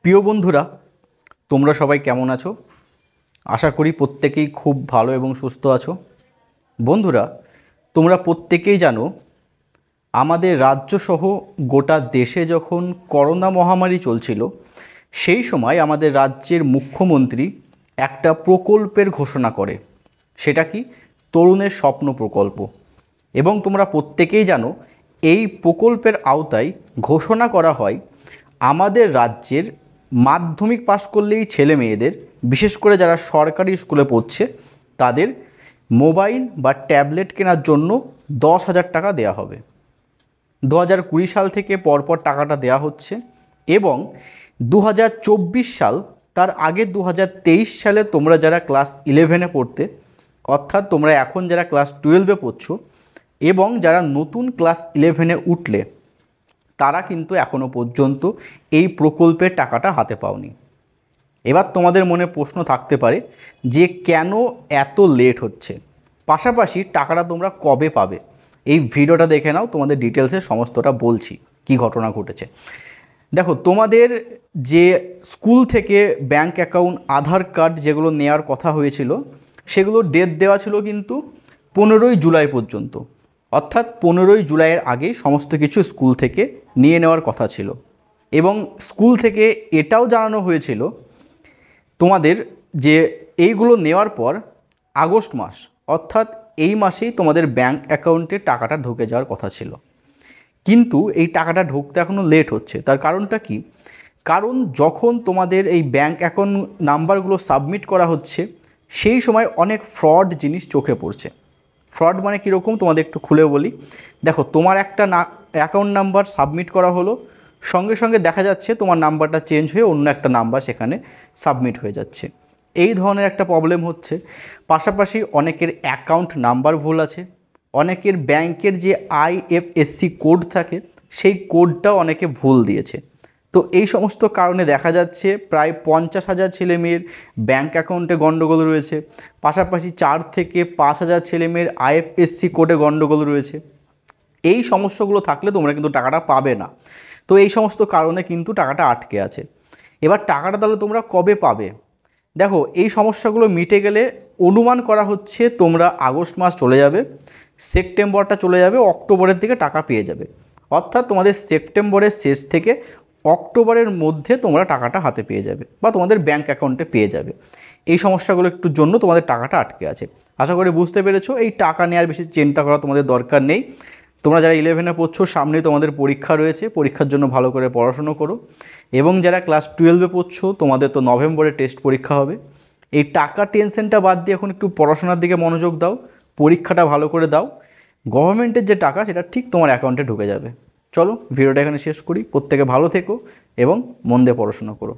প্রিয় বন্ধুরা, তোমরা সবাই কেমন আছো? আশা করি প্রত্যেকেই খুব ভালো এবং সুস্থ আছো। বন্ধুরা, তোমরা প্রত্যেকেই জানো আমাদের রাজ্যসহ গোটা দেশে যখন করোনা মহামারী চলছিল, সেই সময় আমাদের রাজ্যের মুখ্যমন্ত্রী একটা প্রকল্পের ঘোষণা করে। সেটা কি? তরুণের স্বপ্ন প্রকল্প। এবং তোমরা প্রত্যেকেই জানো এই প্রকল্পের আওতায় ঘোষণা করা হয় আমাদের রাজ্যের মাধ্যমিক পাশ করলেই ছেলে মেয়েদের, বিশেষ করে যারা সরকারি স্কুলে পড়ছে, তাদের মোবাইল বা ট্যাবলেট কেনার জন্য 10,000 টাকা দেওয়া হবে। 2020 সাল থেকে পরপর টাকাটা দেওয়া হচ্ছে এবং 2024 সাল, তার আগে 2023 সালে তোমরা যারা ক্লাস 11-এ পড়তে, অর্থাৎ তোমরা এখন যারা ক্লাস 12-এ পড়ছো এবং যারা নতুন ক্লাস 11-এ উঠলে, তারা কিন্তু এখনও পর্যন্ত এই প্রকল্পের টাকাটা হাতে পাওনি। এবার তোমাদের মনে প্রশ্ন থাকতে পারে যে কেন এত লেট হচ্ছে, পাশাপাশি টাকাটা তোমরা কবে পাবে। এই ভিডিওটা দেখে নাও, তোমাদের ডিটেলসে সমস্তটা বলছি কি ঘটনা ঘটেছে। দেখো, তোমাদের যে স্কুল থেকে ব্যাংক অ্যাকাউন্ট, আধার কার্ড যেগুলো নেওয়ার কথা হয়েছিল, সেগুলো ডেট দেওয়া ছিল কিন্তু 15ই জুলাই পর্যন্ত। অর্থাৎ 15ই জুলাইয়ের আগে সমস্ত কিছু স্কুল থেকে নিয়ে নেওয়ার কথা ছিল। এবং স্কুল থেকে এটাও জানানো হয়েছিল তোমাদের যে এইগুলো নেওয়ার পর আগস্ট মাস, অর্থাৎ এই মাসেই তোমাদের ব্যাংক অ্যাকাউন্টে টাকাটা ঢুকে যাওয়ার কথা ছিল। কিন্তু এই টাকাটা ঢুকতে এখনও লেট হচ্ছে। তার কারণটা কি? কারণ যখন তোমাদের এই ব্যাংক অ্যাকাউন্ট নাম্বারগুলো সাবমিট করা হচ্ছে, সেই সময় অনেক ফ্রড জিনিস চোখে পড়ছে। ফ্রড মানে কীরকম তোমাদের একটু খুলে বলি। দেখো, তোমার একটা অ্যাকাউন্ট নাম্বার সাবমিট করা হলো, সঙ্গে সঙ্গে দেখা যাচ্ছে তোমার নাম্বারটা চেঞ্জ হয়ে অন্য একটা নাম্বার সেখানে সাবমিট হয়ে যাচ্ছে। এই ধরনের একটা প্রবলেম হচ্ছে। পাশাপাশি অনেকের অ্যাকাউন্ট নাম্বার ভুল আছে, অনেকের ব্যাংকের যে IFSC কোড থাকে, সেই কোডটাও অনেকে ভুল দিয়েছে। তো এই সমস্ত কারণে দেখা যাচ্ছে প্রায় 50,000 ছেলেমেয়ের ব্যাংক অ্যাকাউন্টে গণ্ডগোল রয়েছে। পাশাপাশি 4 থেকে 5,000 ছেলেমেয়ের IFSC কোডে গণ্ডগোল রয়েছে। এই সমস্যাগুলো থাকলে তোমরা কিন্তু টাকাটা পাবে না। তো এই সমস্ত কারণে কিন্তু টাকাটা আটকে আছে। এবার টাকাটা তাহলে তোমরা কবে পাবে? দেখো, এই সমস্যাগুলো মিটে গেলে অনুমান করা হচ্ছে তোমরা আগস্ট মাস চলে যাবে, সেপ্টেম্বরটা চলে যাবে, অক্টোবরের দিকে টাকা পেয়ে যাবে। অর্থাৎ তোমাদের সেপ্টেম্বরের শেষ থেকে অক্টোবরের মধ্যে তোমরা টাকাটা হাতে পেয়ে যাবে বা তোমাদের ব্যাংক অ্যাকাউন্টে পেয়ে যাবে। এই সমস্যাগুলো একটুর জন্য তোমাদের টাকাটা আটকে আছে। আশা করি বুঝতে পেরেছো। এই টাকা নেওয়ার বেশি চিন্তা করা তোমাদের দরকার নেই। তোমরা যারা 11-এ পড়ছো, সামনেই তোমাদের পরীক্ষা রয়েছে, পরীক্ষার জন্য ভালো করে পড়াশুনো করো। এবং যারা ক্লাস 12-এ পড়ছো, তোমাদের তো নভেম্বরে টেস্ট পরীক্ষা হবে। এই টাকা টেনশনটা বাদ দিয়ে এখন একটু পড়াশোনার দিকে মনোযোগ দাও, পরীক্ষাটা ভালো করে দাও। গভর্নমেন্টের যে টাকা, সেটা ঠিক তোমার অ্যাকাউন্টে ঢুকে যাবে। চলো, ভিডিওটা এখানে শেষ করি। প্রত্যেকে ভালো থেকো এবং মন দিয়ে পড়াশোনা করো।